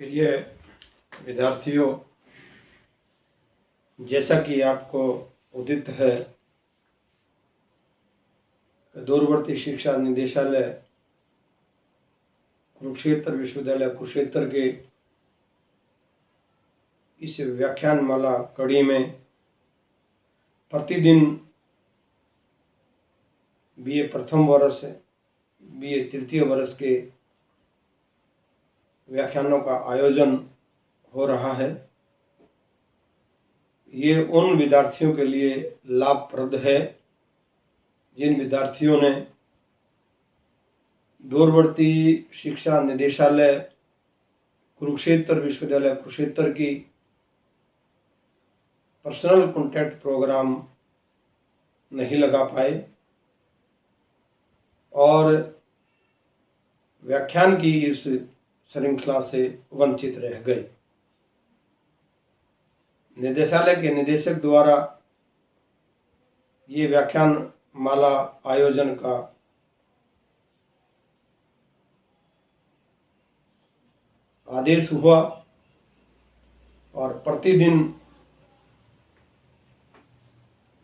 प्रिय विद्यार्थियों, जैसा कि आपको उदित है, दूरवर्ती शिक्षा निदेशालय कुरुक्षेत्र विश्वविद्यालय कुरुक्षेत्र के इस व्याख्यानमाला कड़ी में प्रतिदिन बीए प्रथम वर्ष, बीए तृतीय वर्ष के व्याख्यानों का आयोजन हो रहा है। ये उन विद्यार्थियों के लिए लाभप्रद है जिन विद्यार्थियों ने दूरवर्ती शिक्षा निदेशालय कुरुक्षेत्र विश्वविद्यालय कुरुक्षेत्र की पर्सनल कॉन्टैक्ट प्रोग्राम नहीं लगा पाए और व्याख्यान की इस श्रृंखला से वंचित रह गए। निदेशालय के निदेशक द्वारा ये व्याख्यान माला आयोजन का आदेश हुआ और प्रतिदिन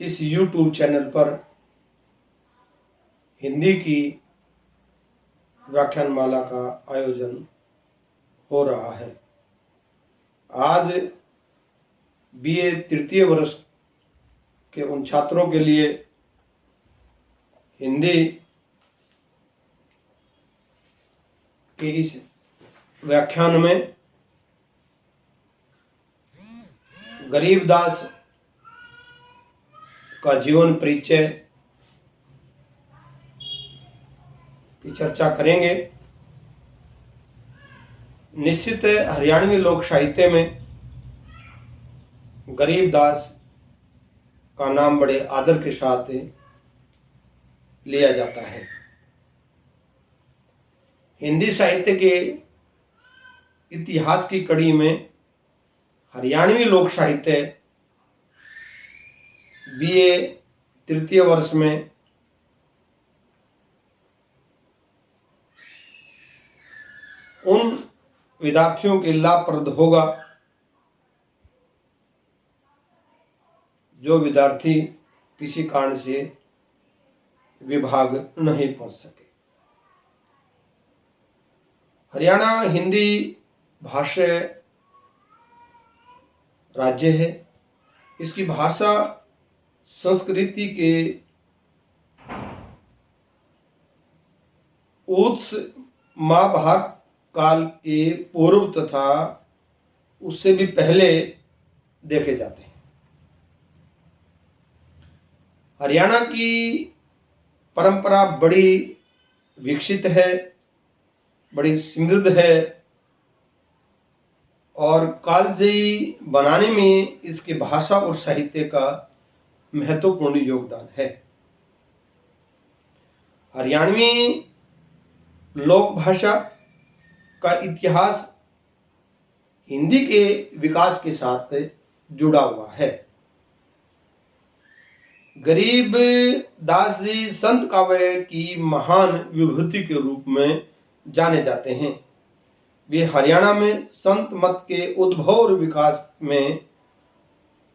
इस YouTube चैनल पर हिंदी की व्याख्यानमाला का आयोजन हो रहा है। आज बीए तृतीय वर्ष के उन छात्रों के लिए हिंदी के इस व्याख्यान में गरीबदास का जीवन परिचय की चर्चा करेंगे। निश्चित हरियाणवी लोक साहित्य में गरीबदास का नाम बड़े आदर के साथ लिया जाता है। हिंदी साहित्य के इतिहास की कड़ी में हरियाणवी लोक साहित्य बीए तृतीय वर्ष में उन विद्यार्थियों के लाभप्रद होगा जो विद्यार्थी किसी कारण से विभाग नहीं पहुंच सके। हरियाणा हिंदी भाषा राज्य है। इसकी भाषा संस्कृति के उत्स महाभारत काल के पूर्व तथा उससे भी पहले देखे जाते हैं। हरियाणा की परंपरा बड़ी विकसित है, बड़ी समृद्ध है और कालजयी बनाने में इसके भाषा और साहित्य का महत्वपूर्ण योगदान है। हरियाणवी लोक भाषा का इतिहास हिंदी के विकास के साथ जुड़ा हुआ है। गरीब दास जी संत काव्य की महान विभूति के रूप में जाने जाते हैं। वे हरियाणा में संत मत के उद्भव और विकास में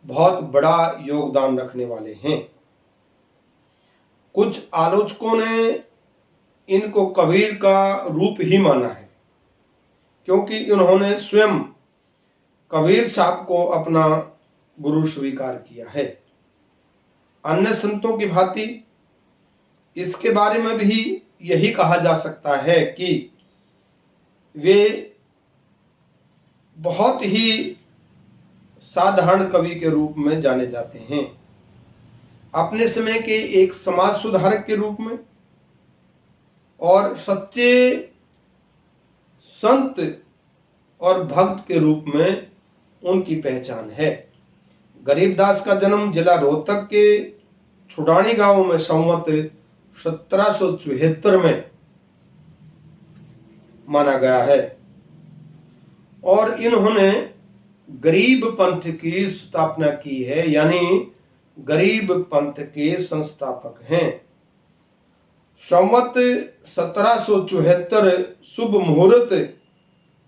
बहुत बड़ा योगदान रखने वाले हैं। कुछ आलोचकों ने इनको कबीर का रूप ही माना है, क्योंकि इन्होंने स्वयं कबीर साहब को अपना गुरु स्वीकार किया है। अन्य संतों की भांति इसके बारे में भी यही कहा जा सकता है कि वे बहुत ही साधारण कवि के रूप में जाने जाते हैं। अपने समय के एक समाज सुधारक के रूप में और सच्चे संत और भक्त के रूप में उनकी पहचान है। गरीबदास का जन्म जिला रोहतक के छुडानी गांव में संवत 1774 में माना गया है और इन्होंने गरीब पंथ की स्थापना की है, यानी गरीब पंथ के संस्थापक हैं। संवत 1774 शुभ मुहूर्त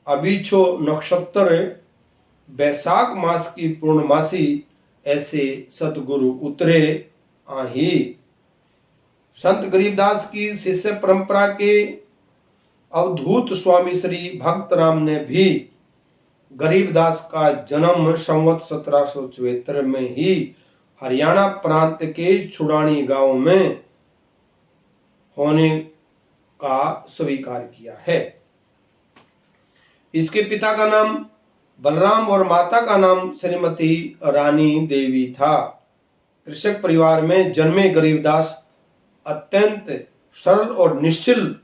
अभिछो नक्षत्र बैसाख मास की पूर्णमासी, ऐसे सतगुरु उतरे आही। संत गरीबदास की शिष्य परंपरा के अवधूत स्वामी श्री भक्तराम ने भी गरीबदास का जन्म संवत 1774 में ही हरियाणा प्रांत के छुड़ानी गांव में होने का स्वीकार किया है। इसके पिता का नाम बलराम और माता का नाम श्रीमती रानी देवी था। कृषक परिवार में जन्मे गरीबदास अत्यंत सरल और निश्चल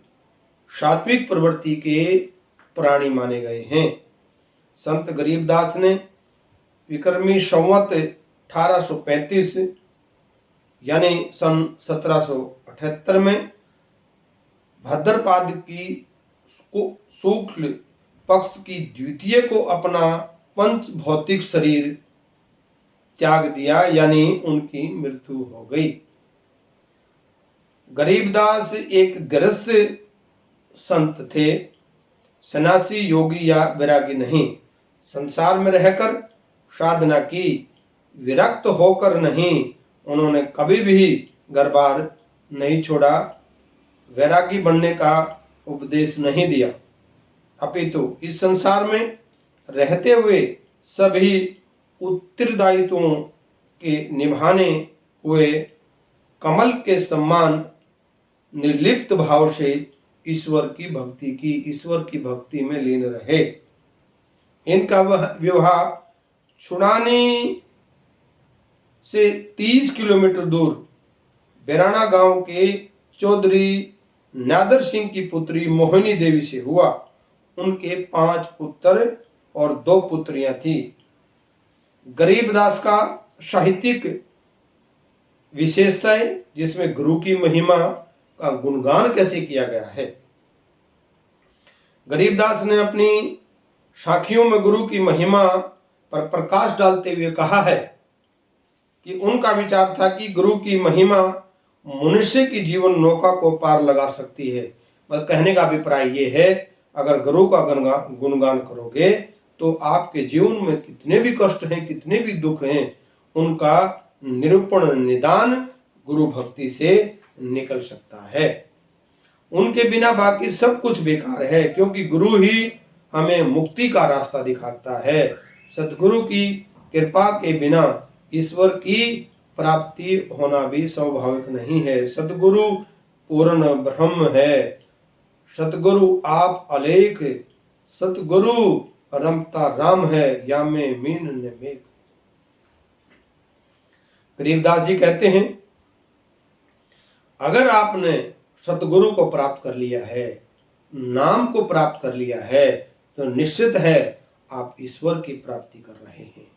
सात्विक प्रवृत्ति के प्राणी माने गए हैं। संत गरीबदास ने विक्रमी संवत 1835 यानी सन 1778 में भाद्रपद की शुक्ल पक्ष की द्वितीय को अपना पंच भौतिक शरीर त्याग दिया, यानी उनकी मृत्यु हो गई। गरीबदास एक गृहस्थ संत थे, सन्यासी, योगी या वैरागी नहीं। संसार में रहकर साधना की, विरक्त होकर नहीं। उन्होंने कभी भी घर बार नहीं छोड़ा, वैरागी बनने का उपदेश नहीं दिया, अपितु इस संसार में रहते हुए सभी उत्तरदायित्वों के निभाने हुए कमल के समान निर्लिप्त भाव से ईश्वर की भक्ति की, ईश्वर की भक्ति में लीन रहे। इनका वह विवाह छुड़ानी से 30 किलोमीटर दूर बेराना गांव के चौधरी नादर सिंह की पुत्री मोहिनी देवी से हुआ। उनके 5 पुत्र और 2 पुत्रियां थी। गरीबदास का साहित्यिक विशेषताएं, जिसमें गुरु की महिमा का गुणगान कैसे किया गया है। गरीबदास ने अपनी साखियों में गुरु की महिमा पर प्रकाश डालते हुए कहा है कि उनका विचार था कि गुरु की महिमा मनुष्य की जीवन नौका को पार लगा सकती है। बस कहने का अभिप्राय ये है, अगर गुरु का गुणगान करोगे तो आपके जीवन में कितने भी कष्ट हैं, कितने भी दुख हैं, उनका निरूपण निदान गुरु भक्ति से निकल सकता है। उनके बिना बाकी सब कुछ बेकार है, क्योंकि गुरु ही हमें मुक्ति का रास्ता दिखाता है। सतगुरु की कृपा के बिना ईश्वर की प्राप्ति होना भी स्वाभाविक नहीं है। सतगुरु पूर्ण ब्रह्म है। सतगुरु आप अलेख, सतगुरु रमता राम है, या में मीन ने मेघ। गरीबदास जी कहते हैं, अगर आपने सतगुरु को प्राप्त कर लिया है, नाम को प्राप्त कर लिया है, तो निश्चित है आप ईश्वर की प्राप्ति कर रहे हैं।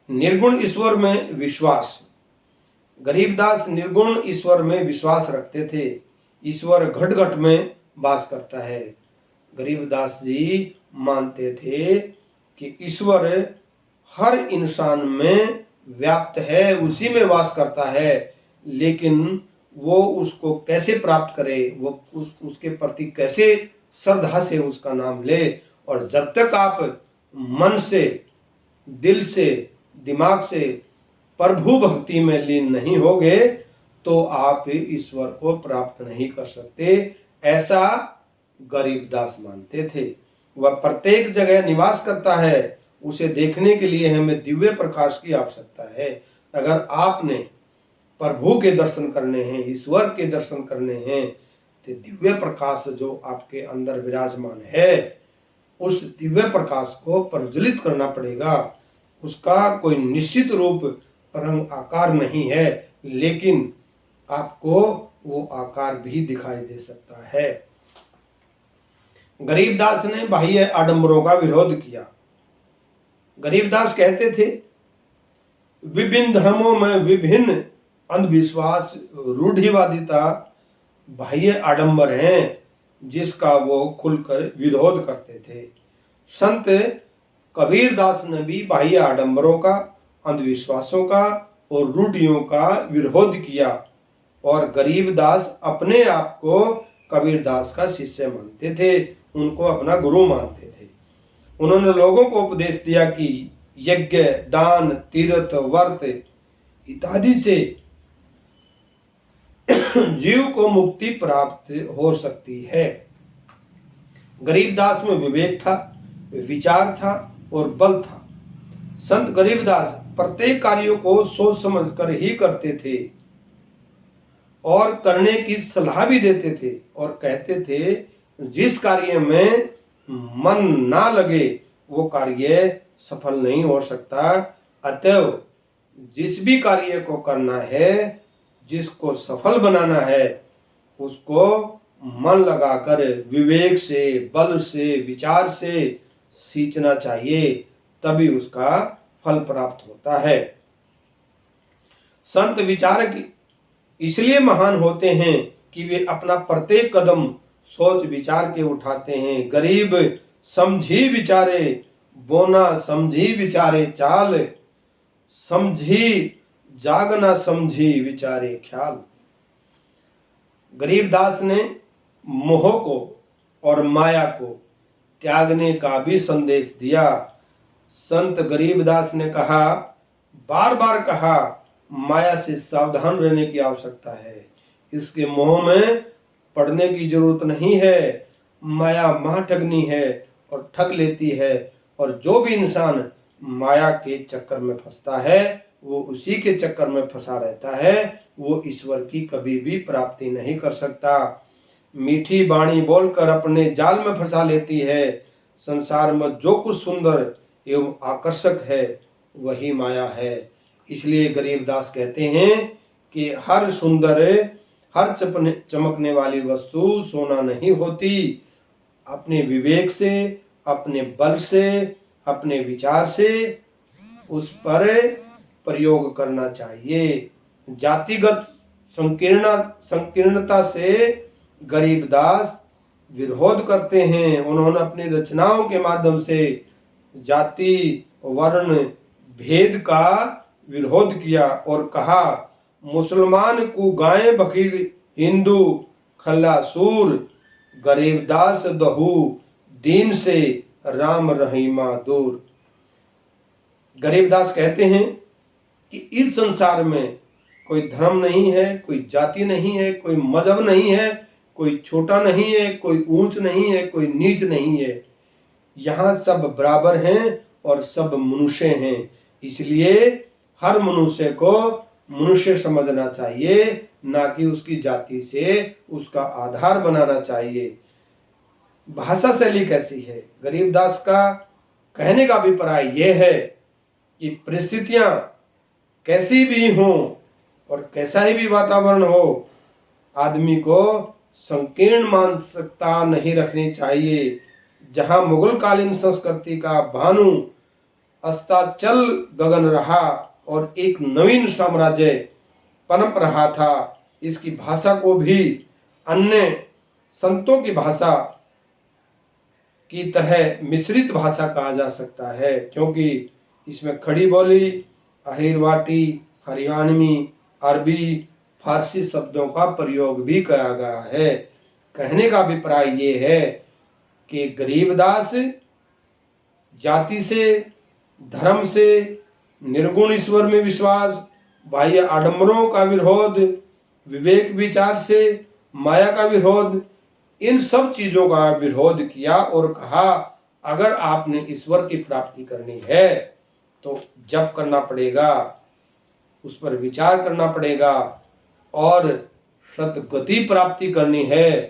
निर्गुण ईश्वर में विश्वास। गरीबदास निर्गुण ईश्वर में विश्वास रखते थे। ईश्वर घट घट में वास करता है। गरीबदास जी मानते थे कि ईश्वर हर इंसान में व्याप्त है, उसी में वास करता है, लेकिन वो उसको कैसे प्राप्त करे, वो उसके प्रति कैसे श्रद्धा से उसका नाम ले। और जब तक आप मन से, दिल से, दिमाग से प्रभु भक्ति में लीन नहीं होगे तो आप ईश्वर को प्राप्त नहीं कर सकते, ऐसा गरीबदास मानते थे। वह प्रत्येक जगह निवास करता है, उसे देखने के लिए हमें दिव्य प्रकाश की आवश्यकता है। अगर आपने प्रभु के दर्शन करने हैं, ईश्वर के दर्शन करने हैं, तो दिव्य प्रकाश जो आपके अंदर विराजमान है, उस दिव्य प्रकाश को प्रज्वलित करना पड़ेगा। उसका कोई निश्चित रूप, रंग, आकार नहीं है, लेकिन आपको वो आकार भी दिखाई दे सकता है। गरीबदास ने बाह्य आडंबरों का विरोध किया। गरीबदास कहते थे, विभिन्न धर्मों में विभिन्न अंधविश्वास, रूढ़िवादिता बाह्य आडंबर हैं, जिसका वो खुलकर विरोध करते थे। संत कबीरदास ने भी बाह्य आडंबरों का, अंधविश्वासों का और रूढ़ियों का विरोध किया, और गरीबदास अपने आप को कबीरदास का शिष्य मानते थे। उनको अपना गुरु मानते थे। उन्होंने लोगों को उपदेश दिया कि यज्ञ, दान, तीर्थ, व्रत इत्यादि से जीव को मुक्ति प्राप्त हो सकती है। गरीबदास में विवेक था, विचार था और बल था। संत गरीबदास प्रत्येक कार्यों को सोच समझ कर ही करते थे और करने की सलाह भी देते थे और कहते थे जिस कार्य में मन ना लगे वो कार्य सफल नहीं हो सकता। अतएव जिस भी कार्य को करना है, जिसको सफल बनाना है, उसको मन लगाकर विवेक से, बल से, विचार से सींचना चाहिए, तभी उसका फल प्राप्त होता है। संत विचारक इसलिए महान होते हैं कि वे अपना प्रत्येक कदम सोच विचार के उठाते हैं। गरीब समझी विचारे बोना, समझी विचारे चाल, समझी जागना, समझी विचारे ख्याल। गरीबदास ने मोह को और माया को त्यागने का भी संदेश दिया। संत गरीबदास ने कहा, बार बार कहा, माया से सावधान रहने की आवश्यकता है। इसके मोह में पड़ने की जरूरत नहीं है। माया महाठगनी है और ठग लेती है, और जो भी इंसान माया के चक्कर में फंसता है वो उसी के चक्कर में फंसा रहता है। वो ईश्वर की कभी भी प्राप्ति नहीं कर सकता। मीठी बाणी बोलकर अपने जाल में फंसा लेती है। संसार में जो कुछ सुंदर एवं आकर्षक है वही माया है। इसलिए गरीबदास कहते हैं कि हर सुंदर, हर चमकने वाली वस्तु सोना नहीं होती। अपने विवेक से, अपने बल से, अपने विचार से उस पर प्रयोग करना चाहिए। जातिगत संकीर्णता से गरीबदास विरोध करते हैं। उन्होंने अपनी रचनाओं के माध्यम से जाति वर्ण भेद का विरोध किया और कहा, मुसलमान को गाय बकीर हिंदू खल्ला सूर, गरीबदास दहू दीन से राम रहीमा दूर। गरीबदास कहते हैं कि इस संसार में कोई धर्म नहीं है, कोई जाति नहीं है, कोई मजहब नहीं है, कोई छोटा नहीं है, कोई ऊंच नहीं है, कोई नीच नहीं है। यहाँ सब बराबर हैं और सब मनुष्य हैं। इसलिए हर मनुष्य को मनुष्य समझना चाहिए, ना कि उसकी जाति से उसका आधार बनाना चाहिए। भाषा शैली कैसी है? गरीबदास का कहने का अभिप्राय यह है कि परिस्थितियां कैसी भी हों और कैसा ही भी वातावरण हो, आदमी को संकीर्ण मानसिकता नहीं रखनी चाहिए। जहां मुगल कालीन संस्कृति का भानु अस्ताचल गगन रहा और एक नवीन साम्राज्य पनप रहा था, इसकी भाषा को भी अन्य संतों की भाषा की तरह मिश्रित भाषा कहा जा सकता है, क्योंकि इसमें खड़ी बोली, अहिरवाटी, हरियाणवी, अरबी, फारसी शब्दों का प्रयोग भी किया गया है। कहने का अभिप्राय ये है कि गरीबदास जाति से, धर्म से, निर्गुण ईश्वर में विश्वास, बाह्य आडंबरों का विरोध, विवेक विचार से माया का विरोध, इन सब चीजों का विरोध किया और कहा, अगर आपने ईश्वर की प्राप्ति करनी है तो जप करना पड़ेगा, उस पर विचार करना पड़ेगा, और सद्गति प्राप्ति करनी है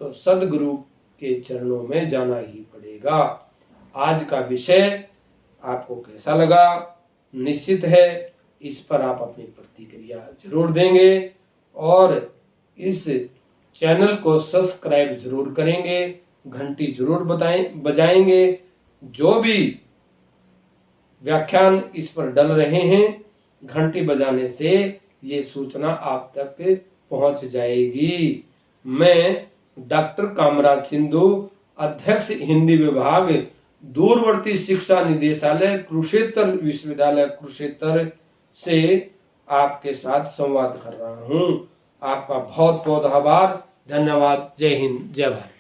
तो सदगुरु के चरणों में जाना ही पड़ेगा। आज का विषय आपको कैसा लगा? निश्चित है इस पर आप अपनी प्रतिक्रिया जरूर देंगे और इस चैनल को सब्सक्राइब जरूर करेंगे, घंटी जरूर बजाएंगे। जो भी व्याख्यान इस पर डल रहे हैं, घंटी बजाने से ये सूचना आप तक पहुंच जाएगी। मैं डॉक्टर कामराज सिंधु, अध्यक्ष हिंदी विभाग, दूरवर्ती शिक्षा निदेशालय, कुरुक्षेत्र विश्वविद्यालय कुरुक्षेत्र से आपके साथ संवाद कर रहा हूं। आपका बहुत बहुत आभार, धन्यवाद। जय हिंद, जय भारत।